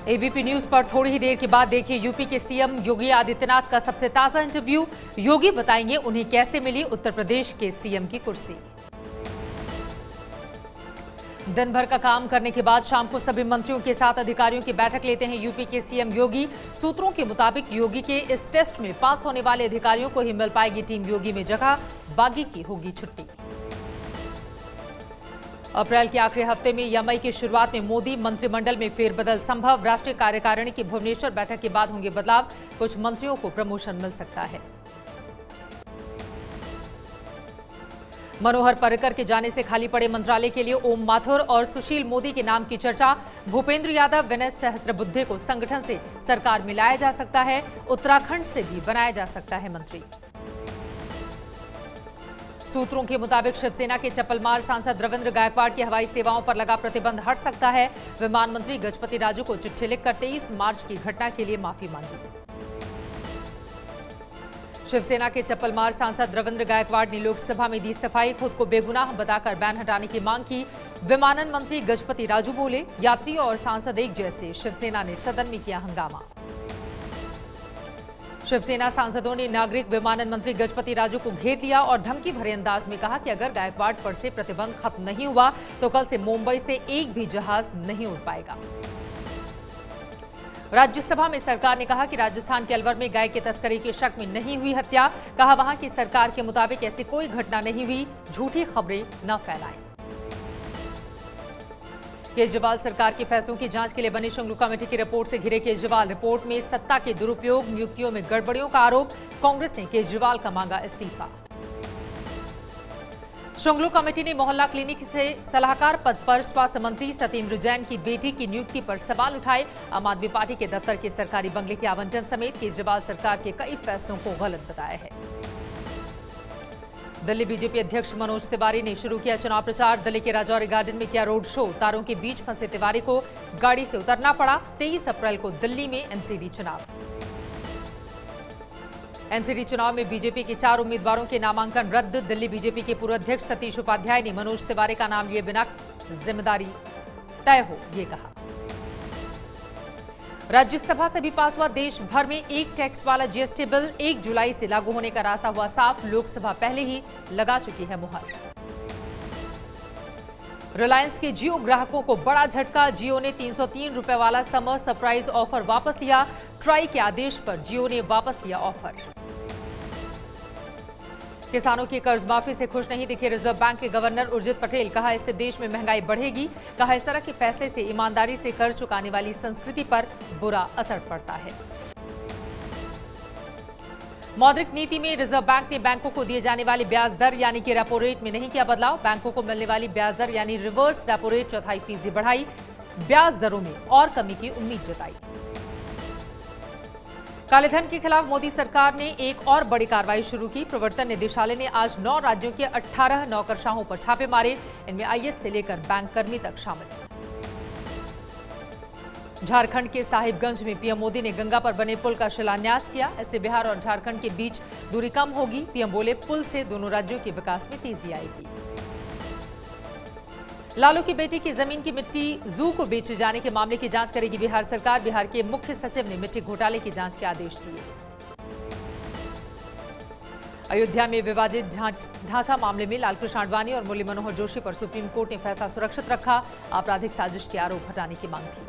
ABP news पर थोड़ी ही देर के बाद देखिए यूपी के सीएम योगी आदित्यनाथ का सबसे ताजा इंटरव्यू। योगी बताएंगे उन्हें कैसे मिली उत्तर प्रदेश के सीएम की कुर्सी। दिन भर का काम करने के बाद शाम को सभी मंत्रियों के साथ अधिकारियों की बैठक लेते हैं यूपी के सीएम योगी। सूत्रों के मुताबिक योगी के इस टेस्ट में पास होने वाले अधिकारियों को ही मिल पाएगी टीम योगी में जगह, बागी की होगी छुट्टी। अप्रैल के आखिरी हफ्ते में या मई की शुरुआत में मोदी मंत्रिमंडल में फेरबदल संभव। राष्ट्रीय कार्यकारिणी की भुवनेश्वर बैठक के बाद होंगे बदलाव, कुछ मंत्रियों को प्रमोशन मिल सकता है। मनोहर पर्रिकर के जाने से खाली पड़े मंत्रालय के लिए ओम माथुर और सुशील मोदी के नाम की चर्चा। भूपेंद्र यादव, विनय सहस्त्रबुद्धे को संगठन से सरकार में लाया जा सकता है। उत्तराखंड से भी बनाया जा सकता है मंत्री। सूत्रों के मुताबिक शिवसेना के चप्पलमार सांसद रविंद्र गायकवाड़ की हवाई सेवाओं पर लगा प्रतिबंध हट सकता है। विमान मंत्री गजपति राजू को चिट्ठी लिखकर 23 मार्च की घटना के लिए माफी मांगी। शिवसेना के चप्पलमार सांसद रविंद्र गायकवाड़ ने लोकसभा में दी सफाई, खुद को बेगुनाह बताकर बैन हटाने की मांग की। विमानन मंत्री गजपति राजू बोले, यात्री और सांसद एक जैसे। शिवसेना ने सदन में किया हंगामा। शिवसेना सांसदों ने नागरिक विमानन मंत्री गजपति राजू को घेर लिया और धमकी भरे अंदाज में कहा कि अगर गायकवाड़ पर से प्रतिबंध खत्म नहीं हुआ तो कल से मुंबई से एक भी जहाज नहीं उड़ पाएगा। राज्यसभा में सरकार ने कहा कि राजस्थान के अलवर में गाय की तस्करी के शक में नहीं हुई हत्या। कहा, वहां की सरकार के मुताबिक ऐसी कोई घटना नहीं हुई, झूठी खबरें न फैलाएं। केजरीवाल सरकार के फैसलों की जांच के लिए बनी शुंगलू कमेटी की रिपोर्ट से घिरे केजरीवाल। रिपोर्ट में सत्ता के दुरुपयोग, नियुक्तियों में गड़बड़ियों का आरोप। कांग्रेस ने केजरीवाल का मांगा इस्तीफा। शुंगलू कमेटी ने मोहल्ला क्लिनिक से सलाहकार पद पर स्वास्थ्य मंत्री सत्येंद्र जैन की बेटी की नियुक्ति पर सवाल उठाए। आम आदमी पार्टी के दफ्तर के सरकारी बंगले के आवंटन समेत केजरीवाल सरकार के कई फैसलों को गलत बताया है। दिल्ली बीजेपी अध्यक्ष मनोज तिवारी ने शुरू किया चुनाव प्रचार। दिल्ली के राजौरी गार्डन में किया रोड शो। तारों के बीच फंसे तिवारी को गाड़ी से उतरना पड़ा। 23 अप्रैल को दिल्ली में एनसीडी चुनाव। एनसीडी चुनाव में बीजेपी के 4 उम्मीदवारों के नामांकन रद्द। दिल्ली बीजेपी के पूर्व अध्यक्ष सतीश उपाध्याय ने मनोज तिवारी का नाम लिए बिना जिम्मेदारी तय हो, ये कहा। राज्यसभा से भी पास हुआ देश भर में एक टैक्स वाला जीएसटी बिल 1 जुलाई से लागू होने का रास्ता हुआ साफ। लोकसभा पहले ही लगा चुकी है मुहर। रिलायंस के जियो ग्राहकों को बड़ा झटका। जियो ने 303 रुपए वाला समर सरप्राइज ऑफर वापस लिया। ट्राई के आदेश पर जियो ने वापस लिया ऑफर। किसानों की कर्ज माफी से खुश नहीं दिखे रिजर्व बैंक के गवर्नर उर्जित पटेल। कहा, इससे देश में महंगाई बढ़ेगी। कहा, इस तरह के फैसले से ईमानदारी से कर्ज चुकाने वाली संस्कृति पर बुरा असर पड़ता है। मौद्रिक नीति में रिजर्व बैंक ने बैंकों को दिए जाने वाली ब्याज दर यानी कि रेपो रेट में नहीं किया बदलाव। बैंकों को मिलने वाली ब्याज दर यानी रिवर्स रेपो रेट 0.25% बढ़ाई। ब्याज दरों में और कमी की उम्मीद जताई। कालेधन के खिलाफ मोदी सरकार ने एक और बड़ी कार्रवाई शुरू की। प्रवर्तन निदेशालय ने आज 9 राज्यों के 18 नौकरशाहों पर छापे मारे। इनमें आईएएस से लेकर बैंक कर्मी तक शामिल। झारखंड के साहिबगंज में पीएम मोदी ने गंगा पर बने पुल का शिलान्यास किया। इससे बिहार और झारखंड के बीच दूरी कम होगी। पीएम बोले, पुल से दोनों राज्यों के विकास में तेजी आएगी। लालू की बेटी की जमीन की मिट्टी जू को बेचे जाने के मामले की जांच करेगी बिहार सरकार। बिहार के मुख्य सचिव ने मिट्टी घोटाले की जांच के आदेश दिए। अयोध्या में विवादित ढांचा मामले में लालकृष्ण आडवाणी और मुरली मनोहर जोशी पर सुप्रीम कोर्ट ने फैसला सुरक्षित रखा। आपराधिक साजिश के आरोप हटाने की मांग की।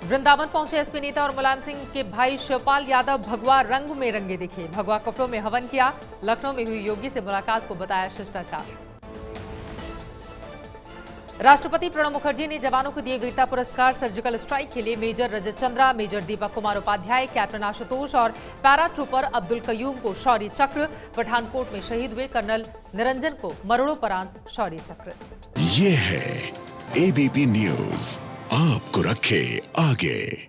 वृंदावन पहुंचे एसपी नेता और मुलायम सिंह के भाई शिवपाल यादव भगवा रंग में रंगे दिखे। भगवा कपड़ों में हवन किया। लखनऊ में हुई योगी से मुलाकात को बताया शिष्टाचार। राष्ट्रपति प्रणब मुखर्जी ने जवानों को दिए वीरता पुरस्कार। सर्जिकल स्ट्राइक के लिए मेजर रजत चंद्रा, मेजर दीपक कुमार उपाध्याय, कैप्टन आशुतोष और पैरा ट्रूपर अब्दुल कयूम को शौर्य चक्र। पठानकोट में शहीद हुए कर्नल निरंजन को मरणोपरांत शौर्य चक्र। ये है एबीपी न्यूज, आपको रखे आगे।